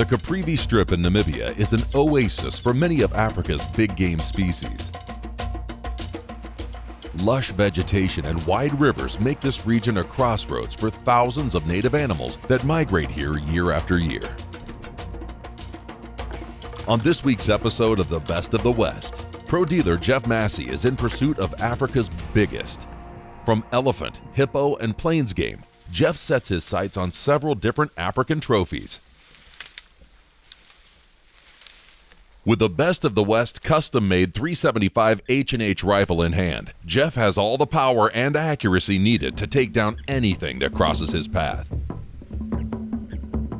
The Caprivi Strip in Namibia is an oasis for many of Africa's big game species. Lush vegetation and wide rivers make this region a crossroads for thousands of native animals that migrate here year after year. On this week's episode of The Best of the West, pro dealer Jeff Massey is in pursuit of Africa's biggest. From elephant, hippo, and plains game, Jeff sets his sights on several different African trophies. With the Best of the West custom-made 375 H&H rifle in hand, Jeff has all the power and accuracy needed to take down anything that crosses his path.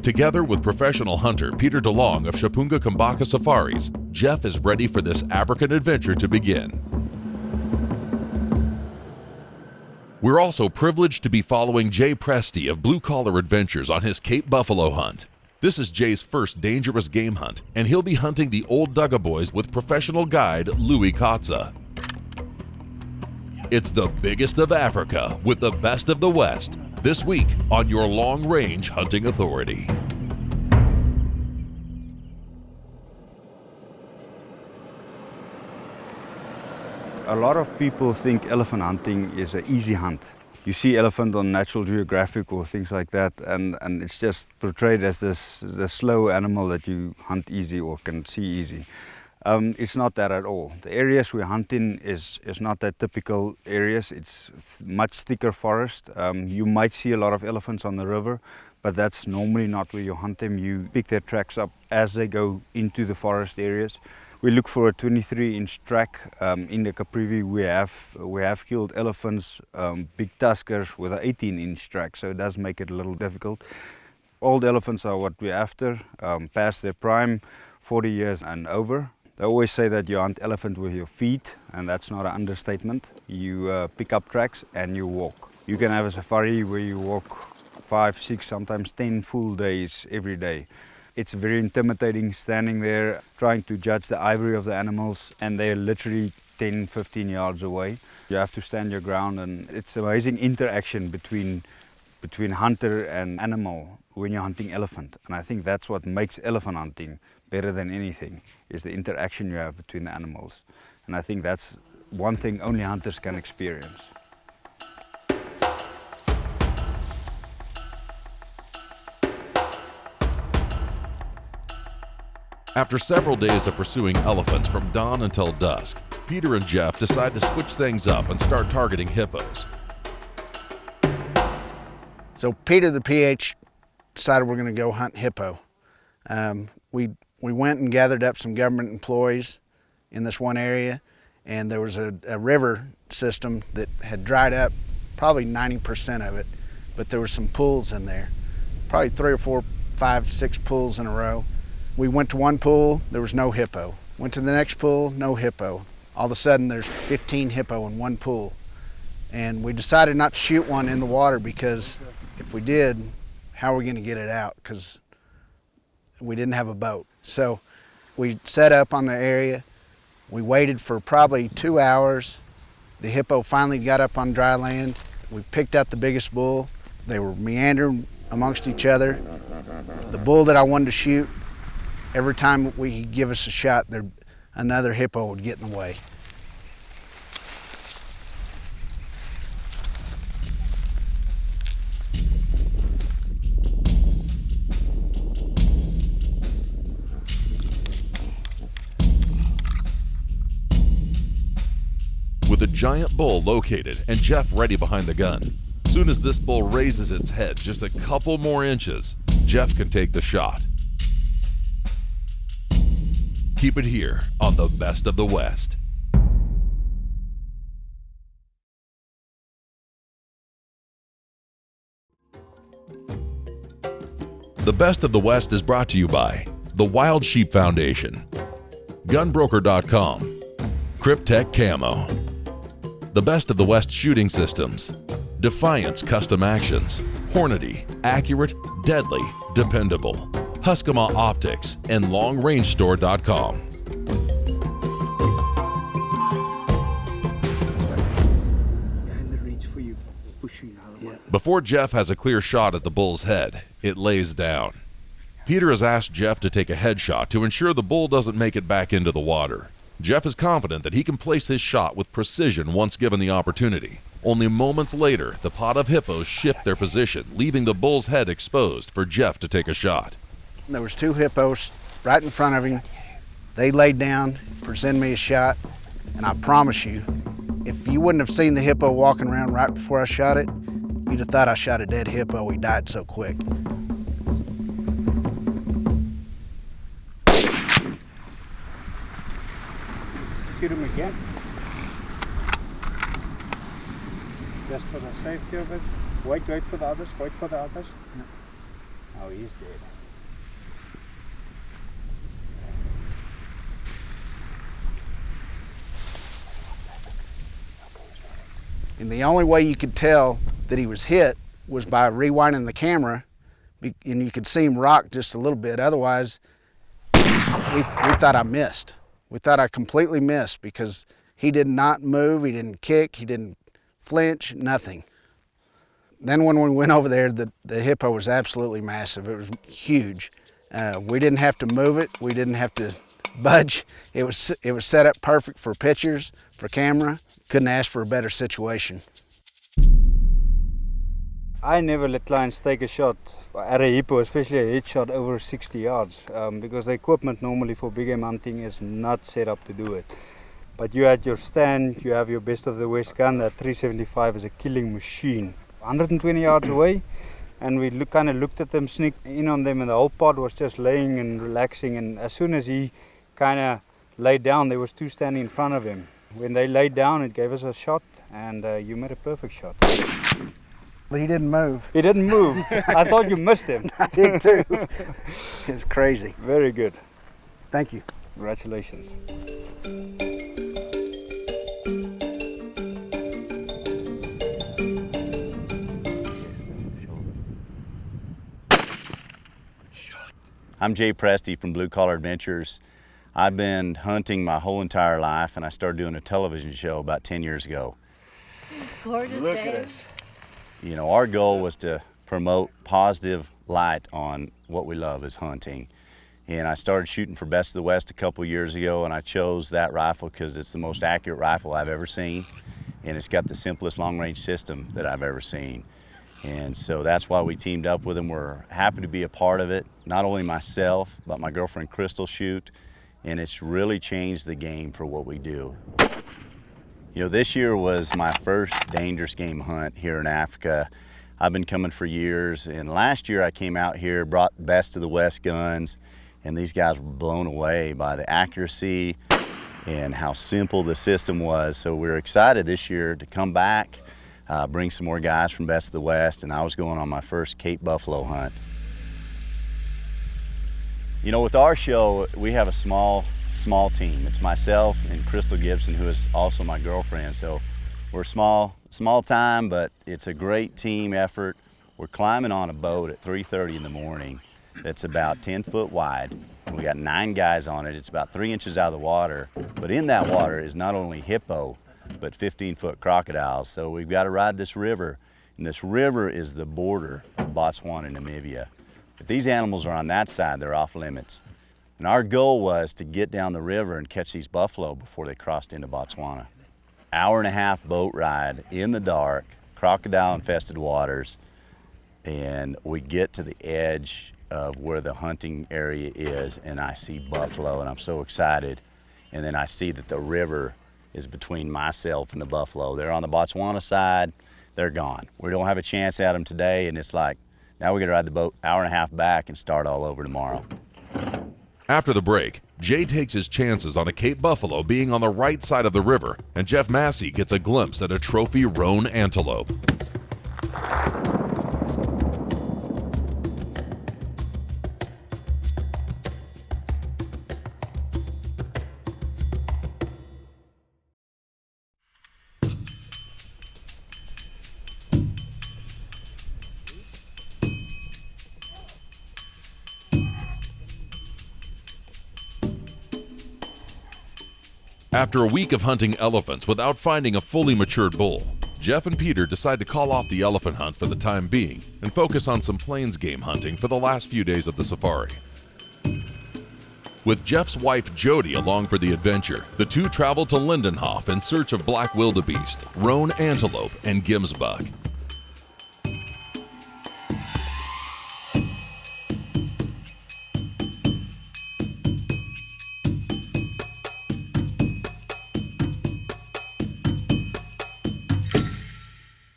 Together with professional hunter Peter DeLong of Chapungu Kambako Safaris, Jeff is ready for this African adventure to begin. We're also privileged to be following Jay Presti of Blue Collar Adventures on his Cape Buffalo hunt. This is Jay's first dangerous game hunt, and he'll be hunting the Old Dugga Boys with professional guide Louis Kotza. It's the biggest of Africa with the best of the West, this week on your Long Range Hunting Authority. A lot of people think elephant hunting is an easy hunt. You see elephant on Natural Geographic or things like that, and it's just portrayed as the slow animal that you hunt easy or can see easy. It's not that at all. The areas we hunt in is not that typical areas. It's much thicker forest. You might see a lot of elephants on the river, but that's normally not where you hunt them. You pick their tracks up as they go into the forest areas. We look for a 23-inch track. In the Caprivi we have killed elephants, big tuskers with an 18-inch track, so it does make it a little difficult. Old elephants are what we're after, past their prime, 40 years and over. They always say that you hunt elephant with your feet, and that's not an understatement. You pick up tracks and you walk. You can have a safari where you walk 5, 6, sometimes 10 full days every day. It's very intimidating standing there trying to judge the ivory of the animals, and they're literally 10, 15 yards away. You have to stand your ground, and it's amazing interaction between hunter and animal when you're hunting elephant. And I think that's what makes elephant hunting better than anything, is the interaction you have between the animals. And I think that's one thing only hunters can experience. After several days of pursuing elephants from dawn until dusk, Peter and Jeff decide to switch things up and start targeting hippos. So Peter, the PH, decided we're going to go hunt hippo. We went and gathered up some government employees in this one area, and there was a river system that had dried up, probably 90% of it, but there were some pools in there, probably 3 or 4, 5, 6 pools in a row. We went to one pool, there was no hippo. Went to the next pool, no hippo. All of a sudden there's 15 hippo in one pool. And we decided not to shoot one in the water, because if we did, how are we gonna get it out? Because we didn't have a boat. So we set up on the area. We waited for probably 2 hours. The hippo finally got up on dry land. We picked out the biggest bull. They were meandering amongst each other. The bull that I wanted to shoot, every time he'd give us a shot, another hippo would get in the way. With a giant bull located and Jeff ready behind the gun, soon as this bull raises its head just a couple more inches, Jeff can take the shot. Keep it here on the Best of the West. The Best of the West is brought to you by the Wild Sheep Foundation, Gunbroker.com, Cryptech Camo, the Best of the West Shooting Systems, Defiance Custom Actions, Hornady, Accurate, Deadly, Dependable, Huskama Optics, and LongRangeStore.com. Before Jeff has a clear shot at the bull's head, it lays down. Peter has asked Jeff to take a headshot to ensure the bull doesn't make it back into the water. Jeff is confident that he can place his shot with precision once given the opportunity. Only moments later, the pod of hippos shift their position, leaving the bull's head exposed for Jeff to take a shot. There was 2 hippos right in front of him. They laid down, presented me a shot, and I promise you, if you wouldn't have seen the hippo walking around right before I shot it, you'd have thought I shot a dead hippo. He died so quick. Shoot him again. Just for the safety of it. Wait for the others, wait for the others. No. Oh, he's dead. And the only way you could tell that he was hit was by rewinding the camera, and you could see him rock just a little bit. Otherwise, we thought I missed. We thought I completely missed because he did not move, he didn't kick, he didn't flinch, nothing. Then when we went over there, the hippo was absolutely massive. It was huge. We didn't have to move it. We didn't have to budge. It was set up perfect for pictures, for camera. Couldn't ask for a better situation. I never let clients take a shot at a hippo, especially a headshot over 60 yards, because the equipment normally for big game hunting is not set up to do it. But you at your stand, you have your best of the West gun. That 375 is a killing machine. 120 yards away, and we kind of looked at them, sneaked in on them, and the whole pod was just laying and relaxing. And as soon as he kind of laid down, there was 2 standing in front of him. When they laid down, it gave us a shot, and you made a perfect shot. He didn't move. He didn't move. I thought you missed him. I did too. It's crazy. Very good. Thank you. Congratulations. I'm Jay Presti from Blue Collar Adventures. I've been hunting my whole entire life, and I started doing a television show about 10 years ago. Gorgeous. Look at this. You know, our goal was to promote positive light on what we love is hunting. And I started shooting for Best of the West a couple years ago, and I chose that rifle because it's the most accurate rifle I've ever seen, and it's got the simplest long-range system that I've ever seen. And so that's why we teamed up with them. We're happy to be a part of it. Not only myself, but my girlfriend Crystal shoot, and it's really changed the game for what we do. You know, this year was my first dangerous game hunt here in Africa. I've been coming for years, and last year I came out here, brought Best of the West guns, and these guys were blown away by the accuracy and how simple the system was. So we're excited this year to come back, bring some more guys from Best of the West, and I was going on my first Cape buffalo hunt. You know, with our show, we have a small team. It's myself and Crystal Gibson, who is also my girlfriend. So we're small time, but it's a great team effort. We're climbing on a boat at 3:30 in the morning that's about 10 foot wide. We got 9 guys on it. It's about 3 inches out of the water, but in that water is not only hippo, but 15-foot crocodiles. So we've got to ride this river, and this river is the border of Botswana and Namibia. If these animals are on that side, they're off limits. And our goal was to get down the river and catch these buffalo before they crossed into Botswana. Hour-and-a-half boat ride in the dark, crocodile-infested waters, and we get to the edge of where the hunting area is, and I see buffalo, and I'm so excited. And then I see that the river is between myself and the buffalo. They're on the Botswana side, they're gone. We don't have a chance at them today, and it's like, now we gotta ride the boat hour-and-a-half back and start all over tomorrow. After the break, Jay takes his chances on a Cape buffalo being on the right side of the river, and Jeff Massey gets a glimpse at a trophy roan antelope. After a week of hunting elephants without finding a fully matured bull, Jeff and Peter decide to call off the elephant hunt for the time being and focus on some plains game hunting for the last few days of the safari. With Jeff's wife Jody along for the adventure, the two travel to Lindenhof in search of black wildebeest, roan antelope, and gemsbuck.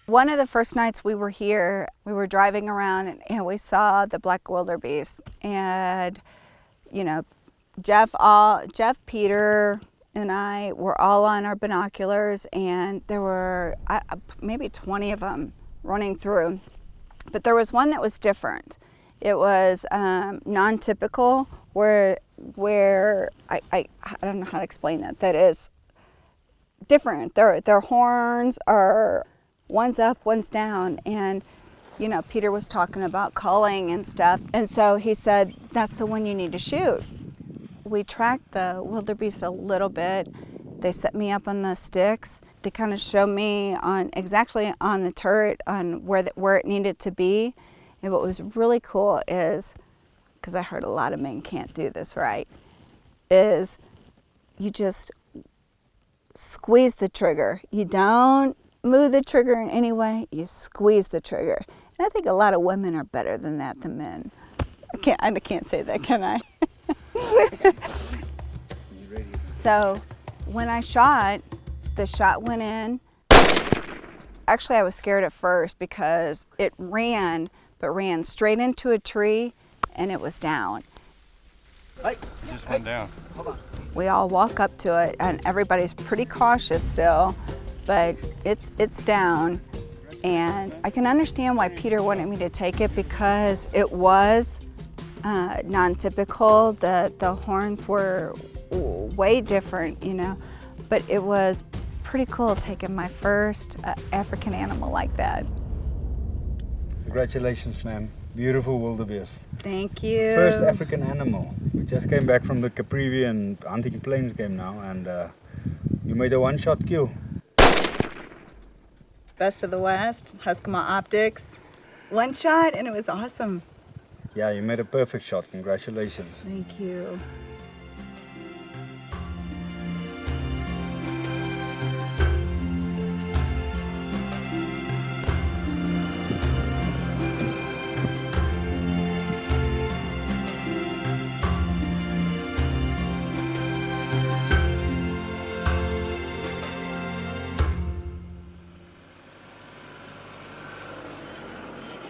One of the first nights we were here, we were driving around and we saw the black wildebeest. And, you know, Jeff, Peter, and I were all on our binoculars, and there were maybe 20 of them running through. But there was one that was different. It was non-typical, where I don't know how to explain that. That is different. Their horns are, one's up, one's down, and you know, Peter was talking about culling and stuff, and so he said, that's the one you need to shoot. We tracked the wildebeest a little bit. They set me up on the sticks. They kind of showed me exactly on the turret on where it needed to be. And what was really cool is, because I heard a lot of men can't do this right, is you just squeeze the trigger. You don't move the trigger in any way, you squeeze the trigger. And I think a lot of women are better than that than men. I can't say that, can I? So when I shot, the shot went in. Actually, I was scared at first because it ran straight into a tree and it was down. Hey, just went down. Hold on. We all walk up to it and everybody's pretty cautious still, but it's down. And I can understand why Peter wanted me to take it because it was non-typical. The horns were way different, you know, but it was pretty cool taking my first African animal like that. Congratulations, ma'am. Beautiful wildebeest. Thank you. First African animal. We just came back from the Caprivi and hunting plains game now, and you made a one-shot kill. Best of the West, Huskama Optics. One shot and it was awesome. Yeah, you made a perfect shot. Congratulations. Thank you.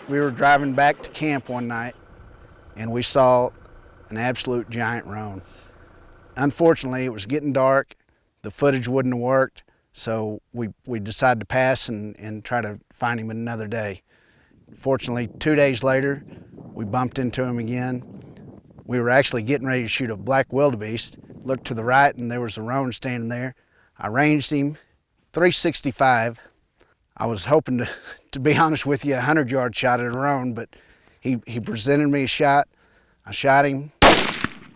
We were driving back to camp one night and we saw an absolute giant roan. Unfortunately, it was getting dark, the footage wouldn't have worked, so we decided to pass and try to find him another day. Fortunately, 2 days later, we bumped into him again. We were actually getting ready to shoot a black wildebeest, looked to the right and there was a roan standing there. I ranged him, 365. I was hoping to be honest with you, a 100-yard shot at a roan, but he presented me a shot. I shot him,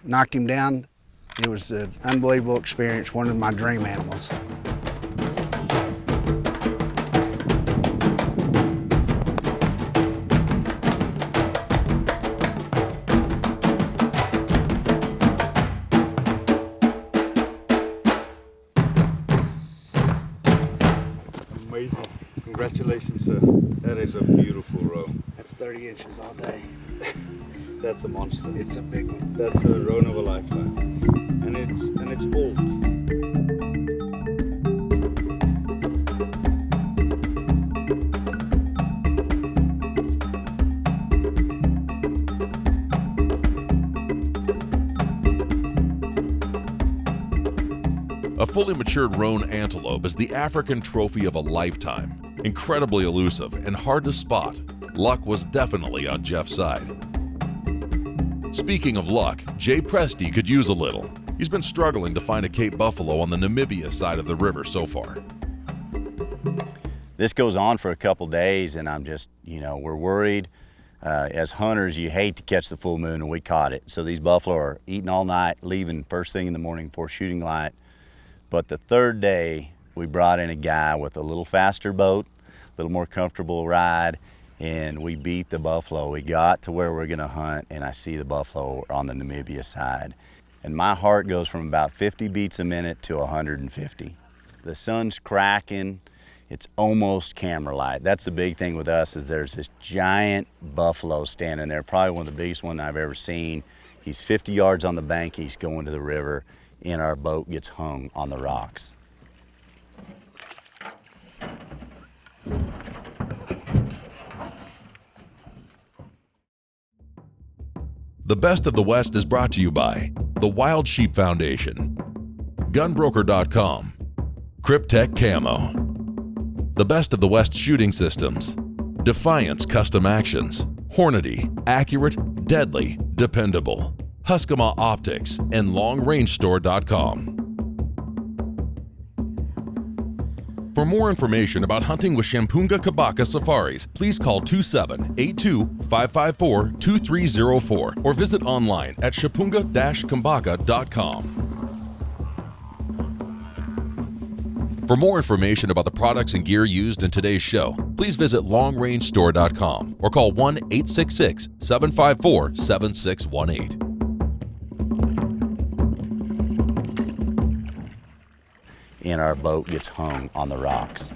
knocked him down. It was an unbelievable experience, one of my dream animals. Amazing. Congratulations, sir. That is a beautiful roan. That's 30 inches all day. That's a monster. It's a big one. That's a roan of a lifetime. And it's old. A fully matured roan antelope is the African trophy of a lifetime. Incredibly elusive and hard to spot, luck was definitely on Jeff's side. Speaking of luck, Jay Presti could use a little. He's been struggling to find a Cape buffalo on the Namibia side of the river so far. This goes on for a couple days and I'm just, we're worried. As hunters, you hate to catch the full moon, and we caught it. So these buffalo are eating all night, leaving first thing in the morning before shooting light. But the third day, we brought in a guy with a little faster boat, a little more comfortable ride, and we beat the buffalo. We got to where we're gonna hunt, and I see the buffalo on the Namibia side. And my heart goes from about 50 beats a minute to 150. The sun's cracking, it's almost camera light. That's the big thing with us, is there's this giant buffalo standing there, probably one of the biggest ones I've ever seen. He's 50 yards on the bank, he's going to the river, and our boat gets hung on the rocks. The Best of the West is brought to you by the Wild Sheep Foundation, Gunbroker.com, Cryptech Camo, the Best of the West Shooting Systems, Defiance Custom Actions, Hornady, accurate, deadly, dependable, Huskama Optics, and LongRangeStore.com. For more information about hunting with Chapungu Kambako Safaris, please call 2782-554-2304 or visit online at chapungu-kambako.com. For more information about the products and gear used in today's show, please visit LongRangeStore.com or call 1-866-754-7618. And our boat gets hung on the rocks.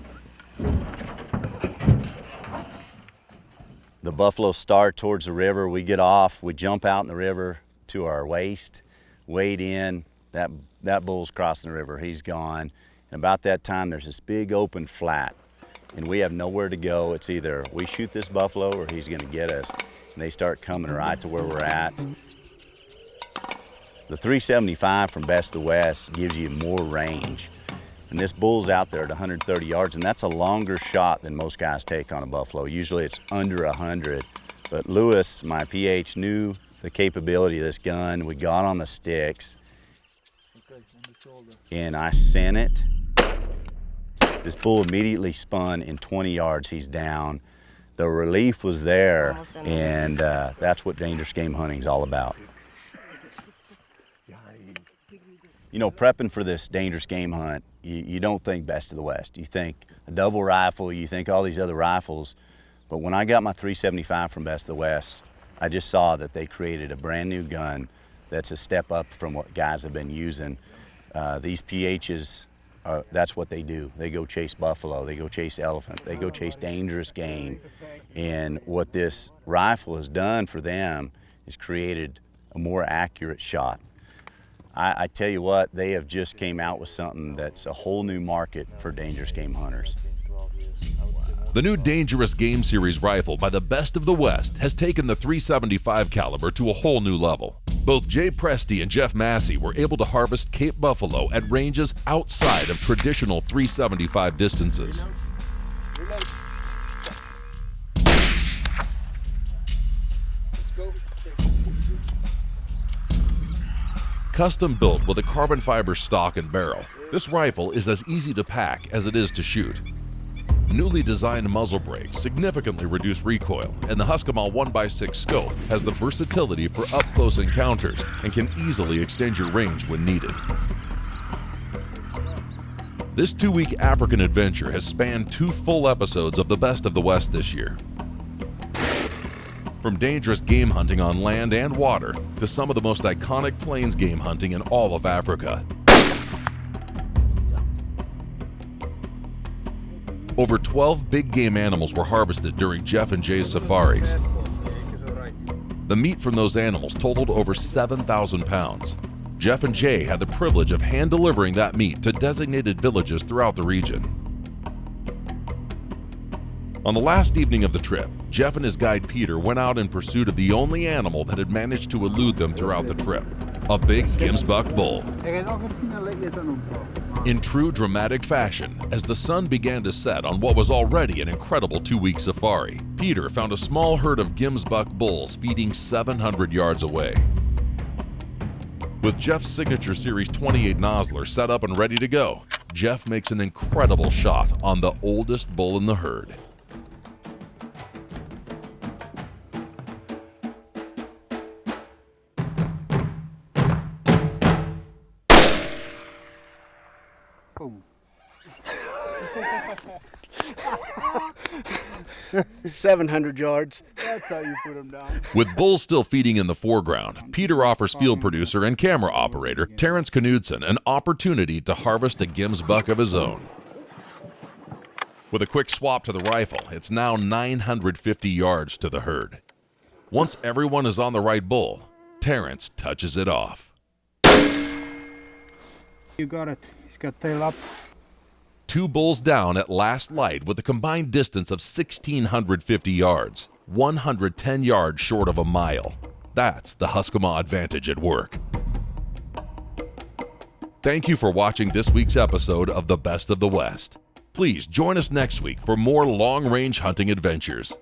The buffalo start towards the river. We get off, we jump out in the river to our waist, wade in. That bull's crossing the river, he's gone. And about that time, there's this big open flat, and we have nowhere to go. It's either we shoot this buffalo or he's gonna get us. And they start coming right to where we're at. The 375 from Best of the West gives you more range. And this bull's out there at 130 yards, and that's a longer shot than most guys take on a buffalo. Usually it's under 100. But Lewis, my PH, knew the capability of this gun. We got on the sticks, and I sent it. This bull immediately spun in 20 yards, he's down. The relief was there, and that's what dangerous game hunting's all about. You know, prepping for this dangerous game hunt, you don't think Best of the West. You think a double rifle, you think all these other rifles. But when I got my 375 from Best of the West, I just saw that they created a brand new gun that's a step up from what guys have been using. These PHs, that's what they do. They go chase buffalo, they go chase elephant, they go chase dangerous game. And what this rifle has done for them is created a more accurate shot. I tell you what, they have just came out with something that's a whole new market for dangerous game hunters. The new Dangerous Game Series rifle by the Best of the West has taken the 375 caliber to a whole new level. Both Jay Presti and Jeff Massey were able to harvest Cape buffalo at ranges outside of traditional 375 distances. Custom built with a carbon fiber stock and barrel, this rifle is as easy to pack as it is to shoot. Newly designed muzzle brakes significantly reduce recoil, and the Huskama 1x6 scope has the versatility for up-close encounters and can easily extend your range when needed. This 2-week African adventure has spanned 2 full episodes of the Best of the West this year. From dangerous game hunting on land and water to some of the most iconic plains game hunting in all of Africa. Over 12 big game animals were harvested during Jeff and Jay's safaris. The meat from those animals totaled over 7,000 pounds. Jeff and Jay had the privilege of hand delivering that meat to designated villages throughout the region. On the last evening of the trip, Jeff and his guide Peter went out in pursuit of the only animal that had managed to elude them throughout the trip, a big Gimsbuck bull. In true dramatic fashion, as the sun began to set on what was already an incredible 2-week safari, Peter found a small herd of Gimsbuck bulls feeding 700 yards away. With Jeff's signature Series 28 Nosler set up and ready to go, Jeff makes an incredible shot on the oldest bull in the herd. Boom. 700 yards. That's how you put them down. With bulls still feeding in the foreground, Peter offers field producer and camera operator Terrence Knudsen an opportunity to harvest a Gims buck of his own. With a quick swap to the rifle, it's now 950 yards to the herd. Once everyone is on the right bull, Terrence touches it off. You got it. He's got tail up. 2 bulls down at last light with a combined distance of 1,650 yards, 110 yards short of a mile. That's the Husqvarna advantage at work. Thank you for watching this week's episode of The Best of the West. Please join us next week for more long-range hunting adventures.